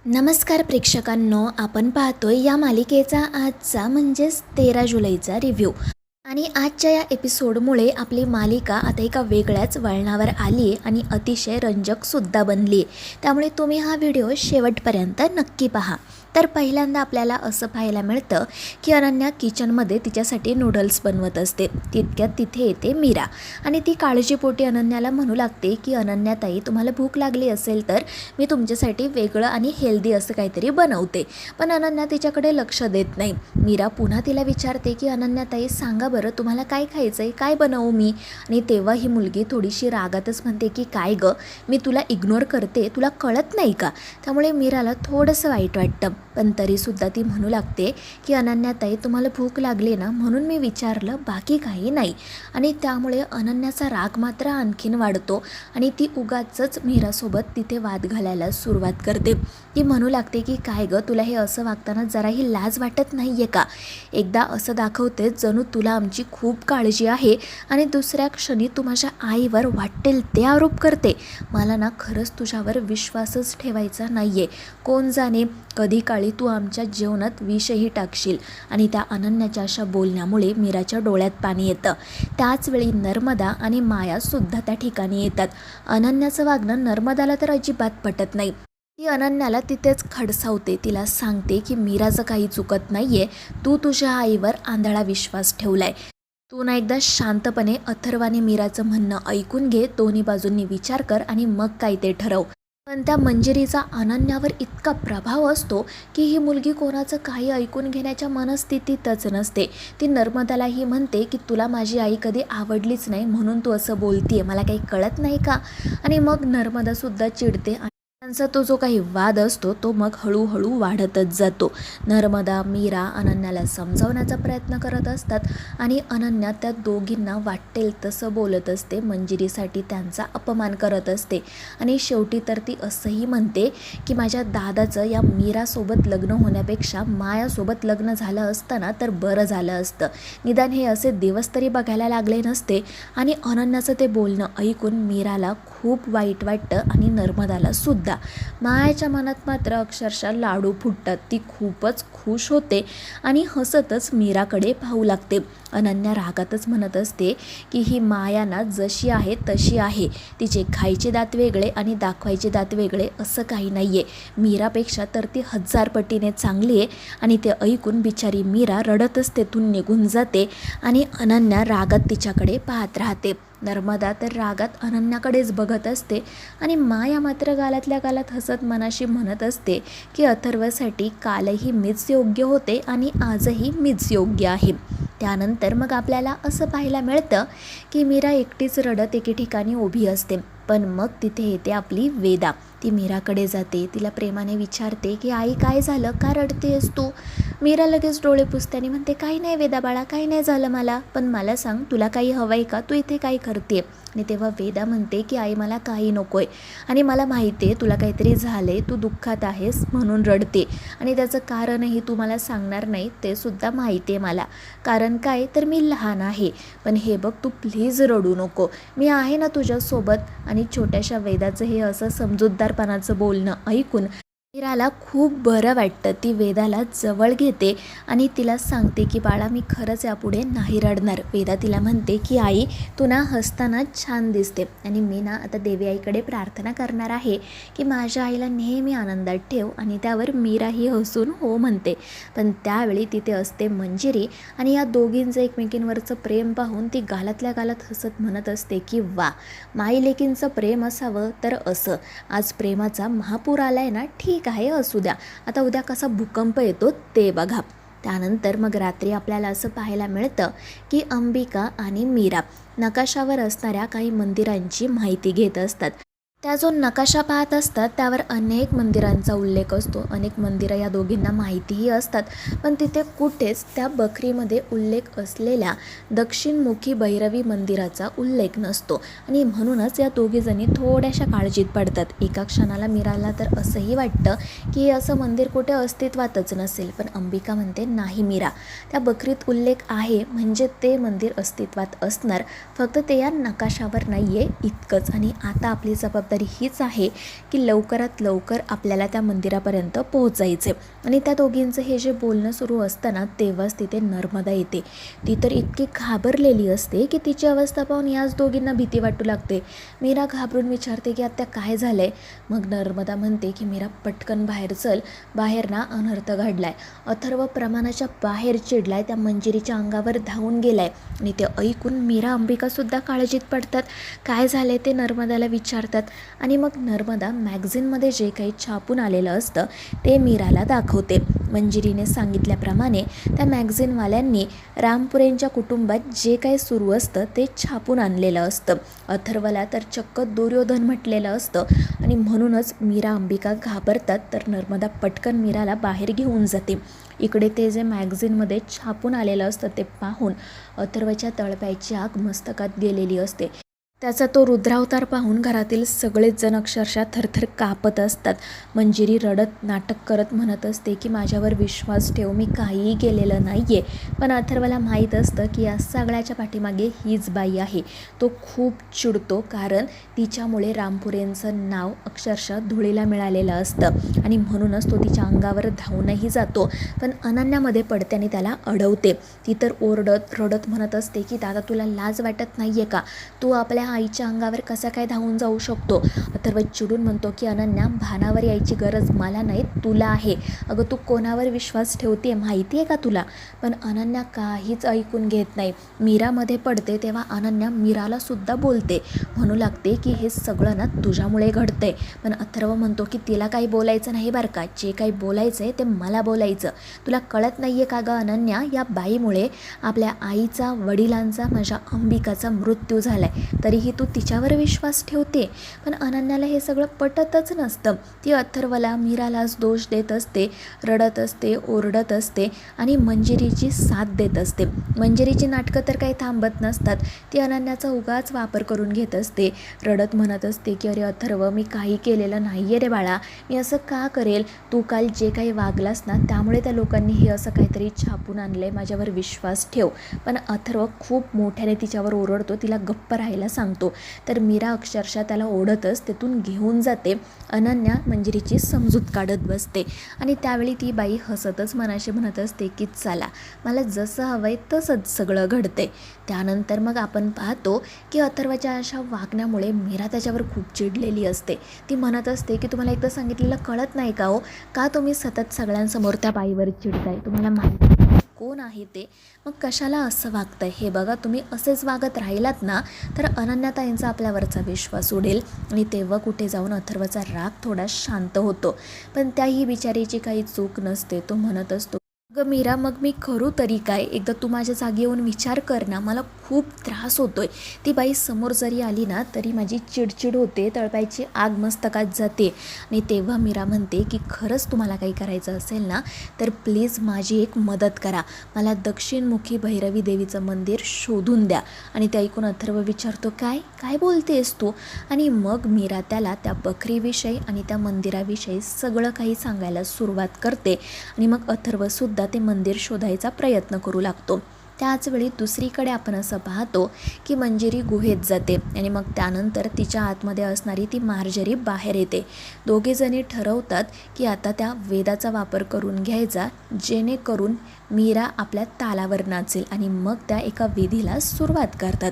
नमस्कार प्रेक्षकांनो, आपण पाहतोय या मालिकेचा आजचा म्हणजेच 13 जुलैचा रिव्ह्यू. आणि आजच्या या एपिसोडमुळे आपली मालिका आता एका वेगळ्याच वळणावर आली आहे आणि अतिशय रंजकसुद्धा बनली आहे. त्यामुळे तुम्ही हा व्हिडिओ शेवटपर्यंत नक्की पहा. तर पहिल्यांदा आपल्याला असं पाहायला मिळतं की अनन्या किचनमध्ये तिच्यासाठी नूडल्स बनवत असते. तितक्यात तिथे येते मीरा आणि ती काळजीपोटी अनन्याला म्हणू लागते की अनन्याताई, तुम्हाला भूक लागली असेल तर मी तुमच्यासाठी वेगळं आणि हेल्दी असं काहीतरी बनवते. पण अनन्या तिच्याकडे लक्ष देत नाही. मीरा पुन्हा तिला विचारते की अनन्याताई, सांगा बरं तुम्हाला काय खायचं आहे, काय बनवू मी? आणि तेव्हा ही मुलगी थोडीशी रागातच म्हणते की काय गं, मी तुला इग्नोर करते, तुला कळत नाही का? त्यामुळे मीराला थोडंसं वाईट वाटतं. पण तरीसुद्धा ती म्हणू लागते की अनन्याताई, तुम्हाला भूक लागली ना म्हणून मी विचारलं, बाकी काही नाही. आणि त्यामुळे अनन्याचा राग मात्र आणखीन वाढतो आणि ती उगाचच मीरासोबत तिथे वाद घालायला सुरुवात करते. ती म्हणू लागते की काय गं, तुला हे असं वागताना जराही लाज वाटत नाही आहे का? एकदा असं दाखवते जणू तुला आमची खूप काळजी आहे आणि दुसऱ्या क्षणी तू माझ्या आईवर वाटेल ते आरोप करते. मला ना खरंच तुझ्यावर विश्वासच ठेवायचा नाही आहे. कोण जाणे कधी काळी तू आमच्या जेवणात विषही टाकशील. आणि त्या अनन्याच्या अशा बोलण्यामुळे मीराच्या डोळ्यात पाणी येतं. त्याचवेळी नर्मदा आणि मायासुद्धा त्या ठिकाणी येतात. अनन्याचं वागणं नर्मदाला तर अजिबात पटत नाही. ती अनन्याला तिथेच खडसावते. तिला सांगते की मीराचं काही चुकत नाही आहे, तू तुझ्या आईवर आंधळा विश्वास ठेवलाय. तू ना एकदा शांतपणे अथर्वाने मीराचं म्हणणं ऐकून घे, दोन्ही बाजूंनी विचार कर आणि मग काय ते ठरव. पण त्या मंजिरीचा अनन्यावर इतका प्रभाव असतो की ही मुलगी कोणाचं काही ऐकून घेण्याच्या मनस्थितीतच नसते. ती नर्मदालाही म्हणते की तुला माझी आई कधी आवडलीच नाही म्हणून तू असं बोलतीये, मला काही कळत नाही का? आणि मग नर्मदासुद्धा चिडते. त्यांचा तो जो काही वाद असतो तो मग हळूहळू वाढतच जातो. नर्मदा, मीरा अनन्याला समजावण्याचा प्रयत्न करत असतात आणि अनन्या त्या दोघींना वाटेल तसं बोलत असते. मंजिरीसाठी त्यांचा अपमान करत असते आणि शेवटी तर ती असंही म्हणते की माझ्या दादाचं या मीरासोबत लग्न होण्यापेक्षा मायासोबत लग्न झालं असतं ना तर बरं झालं असतं. निदान हे असे दिवस तरी बघायला लागले नसते. आणि अनन्याचं ते बोलणं ऐकून मीराला खूप वाईट वाटतं आणि नर्मदाला सुद्धा. मायाच्या मनात मात्र अक्षरशः लाडू फुटतात. ती खूपच खुश होते आणि हसतच मीराकडे पाहू लागते. अनन्या रागातच म्हणत असते की ही माया ना जशी आहे तशी आहे, तिचे खायचे दात वेगळे आणि दाखवायचे दात वेगळे असं काही नाही आहे. मीरापेक्षा तर ती 1000 पटीने चांगली आहे. आणि ते ऐकून बिचारी मीरा रडतच तेथून निघून जाते आणि अनन्या रागात तिच्याकडे पाहत राहते. नर्मदा तर रागात अनन्याकडेच बघत असते आणि माया मात्र गालातल्या गालात हसत मनाशी म्हणत असते की अथर्वसाठी कालही मीच योग्य होते आणि आजही मीच योग्य आहे. त्यानंतर मग आपल्याला असं पाहायला मिळतं की मीरा एकटीच रडत एके ठिकाणी उभी असते. पण मग तिथे येते आपली वेदा. ती मीराकडे जाते, तिला प्रेमाने विचारते की आई काय झालं, का रडतेस तू? मीरा लगेच डोळे पुसते म्हणते काही नाही वेदा बाळा, काही नाही झालं मला, पण मला सांग तुला काही हवं आहे का, तू इथे काय करते? आणि तेव्हा वेदा म्हणते की आई मला काही नको आहे आणि मला माहिती आहे तुला काहीतरी झालं आहे, तू दुःखात आहेस म्हणून रडते आणि त्याचं कारणही तू मला सांगणार नाही ते सुद्धा माहिती आहे मला. कारण काय तर मी लहान आहे. पण हे बघ तू प्लीज रडू नको, मी आहे ना तुझ्यासोबत. आणि छोट्याशा वेदाचं हे असं समजूतदारपणाचं बोलणं ऐकून मीराला खूप बरं वाटतं. ती वेदाला जवळ घेते आणि तिला सांगते की बाळा मी खरंच यापुढे नाही रडणार. वेदा तिला म्हणते की आई तू ना हसताना छान दिसते आणि मी ना आता देवी आईकडे प्रार्थना करणार आहे की माझ्या आईला नेहमी आनंदात ठेव. आणि त्यावर मीराही हसून हो म्हणते. पण त्यावेळी तिथे असते मंजिरी आणि या दोघींचं एकमेकींवरचं प्रेम पाहून ती गालातल्या गालात हसत म्हणत असते की वा, माई लेकींचं प्रेम असावं तर असं. आज प्रेमाचा महापूर आलाय ना, ठीक आहे असू द्या, आता उद्या कसा भूकंप येतो ते बघा. त्यानंतर मग रात्री आपल्याला असं पाहायला मिळतं की अंबिका आणि मीरा नकाशावर असणाऱ्या काही मंदिरांची माहिती घेत असतात. त्या जो नकाशा पाहत असतात त्यावर अनेक मंदिरांचा उल्लेख असतो. अनेक मंदिरं या दोघींना माहितीही असतात. पण तिथे कुठेच त्या बखरीमध्ये उल्लेख असलेल्या दक्षिणमुखी भैरवी मंदिराचा उल्लेख नसतो. आणि म्हणूनच या दोघीजणी थोड्याशा काळजीत पडतात. एका क्षणाला मीराला तर असंही वाटतं की असं मंदिर कुठे अस्तित्वातच नसेल. पण अंबिका म्हणते नाही मीरा, त्या बखरीत उल्लेख आहे म्हणजे ते मंदिर अस्तित्वात असणार, फक्त ते या नकाशावर नाही आहे इतकंच. आणि आता आपली जबाबदारी तर हीच आहे की लवकरात लवकर आपल्याला त्या मंदिरापर्यंत पोहोचायचे. आणि त्या दोघींचं हे जे बोलणं सुरू असतं ना, तेव्हाच तिथे नर्मदा येते. ती तर इतकी घाबरलेली असते की तिची अवस्था पाहून याच दोघींना भीती वाटू लागते. मीरा घाबरून विचारते की आता काय झालं आहे. मग नर्मदा म्हणते की मीरा पटकन बाहेर चल, बाहेर ना अनर्थ घडलाय. अथर्व प्रमाणाच्या बाहेर चिडलाय, त्या मंजिरीच्या अंगावर धावून गेलाय. आणि ते ऐकून मीरा अंबिकासुद्धा काळजीत पडतात. काय झाले ते नर्मदाला विचारतात. आणि मग नर्मदा मॅगझिनमध्ये जे काही छापून आलेलं असतं ते मीराला दाखवते. मंजिरीने सांगितल्याप्रमाणे त्या मॅगझिनवाल्यांनी रामपुरेंच्या कुटुंबात जे काही सुरू असतं ते छापून आणलेलं असतं. अथर्वला तर चक्क दुर्योधन म्हटलेलं असतं. आणि म्हणूनच मीरा अंबिका घाबरतात. तर नर्मदा पटकन मीराला बाहेर घेऊन जाते. इकडे ते जे मॅगझिनमध्ये छापून आलेलं असतं ते पाहून अथर्वच्या तळपायाची आग मस्तकात गेलेली असते. त्याचा तो रुद्रावतार पाहून घरातील सगळेच जण अक्षरशः थरथर कापत असतात. मंजिरी रडत नाटक करत म्हणत असते की माझ्यावर विश्वास ठेव, मी काहीही केलेलं नाही आहे. पण अथर्वला माहीत असतं की या सगळ्याच्या पाठीमागे हीच बाई आहे. तो खूप चिडतो कारण तिच्यामुळे रामपुरेंचं नाव अक्षरशः धुळीला मिळालेलं असतं. आणि म्हणूनच तो तिच्या अंगावर धावूनही जातो. पण अनन्यामध्ये पडते आणि त्याला अडवते. ती तर ओरडत रडत म्हणत असते की दादा तुला लाज वाटत नाही आहे का, तू आपल्या आईच्या अंगावर कसा काय धावून जाऊ शकतो. अथर्व चिडून म्हणतो की अनन्या, भानावर यायची गरज मला नाही, तुला आहे. अगं तू कोणावर विश्वास ठेवते माहिती आहे का तुला. पण अनन्या काहीच ऐकून घेत नाही. मीरामध्ये पडते तेव्हा अनन्या मीराला सुद्धा बोलते, म्हणू लागते की हे सगळं ना तुझ्यामुळे घडतंय. पण अथर्व म्हणतो की तिला काही बोलायचं नाही बरं का, जे काही बोलायचं आहे ते मला बोलायचं. तुला कळत नाही आहे का गं अनन्या, या बाईमुळे आपल्या आईचा, वडिलांचा, माझ्या अंबिकाचा मृत्यू झाला आहे, तरीही तू तिच्यावर विश्वास ठेवते. पण अनन्याला हे सगळं पटतच नसतं. ती अथर्वला, मीरालाच दोष देत असते, रडत असते, ओरडत असते आणि मंजिरीची साथ देत असते. मंजिरीची नाटकं तर काही थांबत नसतात. ती अनन्याचा उगाच वापर करून घेत असते. रडत म्हणत असते की अरे अथर्व, मी काही केलेलं नाही आहे रे बाळा, मी असं का करेल. तू काल जे काही वागलास ना त्यामुळे त्या लोकांनी हे असं काहीतरी छापून आणलं आहे, माझ्यावर विश्वास ठेव. पण अथर्व खूप मोठ्याने तिच्यावर ओरडतो, तिला गप्प राहायला सांगतो. तर मीरा अक्षरशः त्याला ओढतच तिथून घेऊन जाते. अनन्या मंजिरीची समजूत काढत बसते आणि त्यावेळी ती बाई हसतच मनाशी म्हणत असते की चला, मला जसं हवं आहे तसंच सगळं घडते. त्यानंतर मग आपण पाहतो की अथर्वच्या अशा वागण्यामुळे मीरा त्याच्यावर खूप चिडलेली असते. ती म्हणत असते की तुम्हाला एकदा सांगितलेलं कळत नाही का हो, का तुम्ही सतत सगळ्यांसमोर त्या बाईवर चिडताय, तुम्हाला माहिती कोण आहे ते, मग कशाला असं वागताय. हे बघा, तुम्ही असेच वागत राहिलात ना तर अनन्याताईंचा आपल्यावरचा विश्वास उडेल आणि तेव्हा कुठे जाऊन अथर्वचा राग थोडा शांत होतो. पण त्याही बिचारीची काही चूक नसते. तो म्हणत असतो अगं मीरा, मग मी करू तरी काय, एकदा तू माझ्या जागी येऊन विचार कर ना, मला खूप त्रास होतोय. ती बाई समोर जरी आली ना तरी माझी चिडचिड होते, तळपायची आग मस्तकात जाते. आणि तेव्हा मीरा म्हणते की खरंच तुम्हाला काही करायचं असेल ना तर प्लीज माझी एक मदत करा, मला दक्षिणमुखी भैरवी देवीचं मंदिर शोधून द्या. आणि ते ऐकून अथर्व विचारतो काय काय बोलतेस तू. आणि मग मीरा त्याला त्या बकरीविषयी आणि त्या मंदिराविषयी सगळं काही सांगायला सुरुवात करते. आणि मग अथर्वसुद्धा ते मंदिर शोधायचा प्रयत्न करू लागतो. त्याचवेळी दुसरीकडे आपण असं पाहतो की मंजिरी गुहेत जाते आणि मग त्यानंतर तिच्या आतमध्ये असणारी ती मार्जरी बाहेर येते. दोघेजणी ठरवतात की आता त्या वेदाचा वापर करून घ्यायचा, जेणेकरून मीरा आपल्या तालावर नाचेल. आणि मग त्या एका विधीला सुरुवात करतात.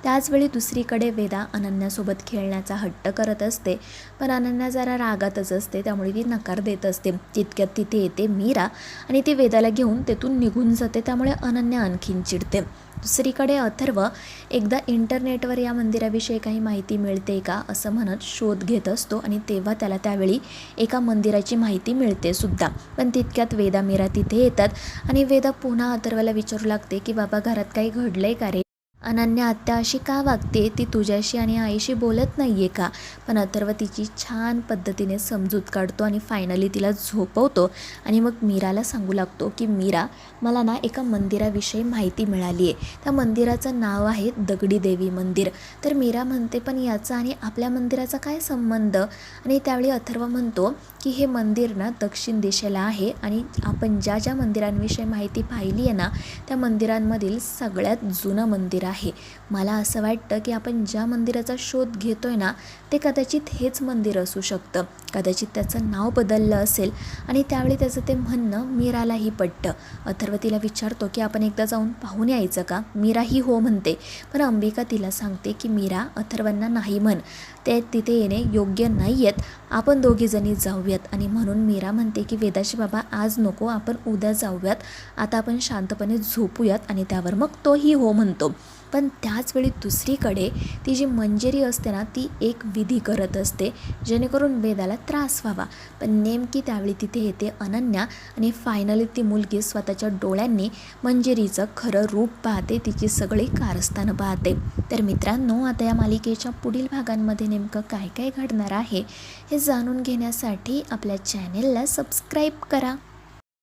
त्याचवेळी दुसरीकडे वेदा अनन्यासोबत खेळण्याचा हट्ट करत असते. पण अनन्या जरा रागातच असते, त्यामुळे ती नकार देत असते. तितक्यात तिथे येते मीरा आणि ती वेदाला घेऊन तेथून निघून जाते. त्यामुळे अनन्या आणखीन चिडते. दुसरीकडे अथर्व एकदा इंटरनेटवर या मंदिराविषयी काही माहिती मिळते का असं म्हणत शोध घेत असतो आणि तेव्हा त्याला त्यावेळी एका मंदिराची माहिती मिळते सुद्धा. पण तितक्यात वेदा मीरा तिथे येतात आणि वेदा पुन्हा अथर्वला विचारू लागते की बाबा, घरात काही घडलंय का रे, अनन्या आत्या अशी का वागते, ती तुझ्याशी आणि आईशी बोलत नाही आहे का. पण अथर्व तिची छान पद्धतीने समजूत काढतो आणि फायनली तिला झोपवतो. आणि मग मीराला सांगू लागतो की मीरा, मला ना एका मंदिराविषयी माहिती मिळाली आहे. त्या मंदिराचं नाव आहे दगडी देवी मंदिर. तर मीरा म्हणते पण याचा आणि आपल्या मंदिराचा काय संबंध. आणि त्यावेळी अथर्व म्हणतो की हे मंदिर ना दक्षिण दिशेला आहे आणि आपण ज्या ज्या मंदिरांविषयी माहिती पाहिली आहे ना त्या मंदिरांमधील सगळ्यात जुनं मंदिर आहे. मला असं वाटतं की आपण ज्या मंदिराचा शोध घेतोय ना ते कदाचित हेच मंदिर असू शकतं. कदाचित त्याचं नाव बदललं असेल आणि त्यावेळी त्याचं ते म्हणणं मीरालाही पटतं. अथर्व तिला विचारतो की आपण एकदा जाऊन पाहून यायचं का? मीराही हो म्हणते, पण अंबिका तिला सांगते की मीरा, अथर्वांना नाही म्हण, ते तिथे येणे योग्य नाही आहेत, आपण दोघीजणी जाऊयात. आणि म्हणून मीरा म्हणते की वेदाशी बाबा आज नको, आपण उद्या जाऊयात, आता आपण शांतपणे झोपूयात. आणि त्यावर मग तोही हो म्हणतो. पण त्याचवेळी दुसरीकडे ती जी मंजिरी असते ना ती एक विधी करत असते जेणेकरून वेदाला त्रास व्हावा. पण नेमकी त्यावेळी तिथे येते अनन्या आणि फायनली ती मुलगी स्वतःच्या डोळ्यांनी मंजिरीचं खरं रूप पाहते, तिची सगळी कारस्थानं पाहते. तर मित्रांनो, आता या मालिकेच्या पुढील भागांमध्ये नेमकं काय काय घडणार आहे हे जाणून घेण्यासाठी आपल्या चॅनेलला सबस्क्राईब करा.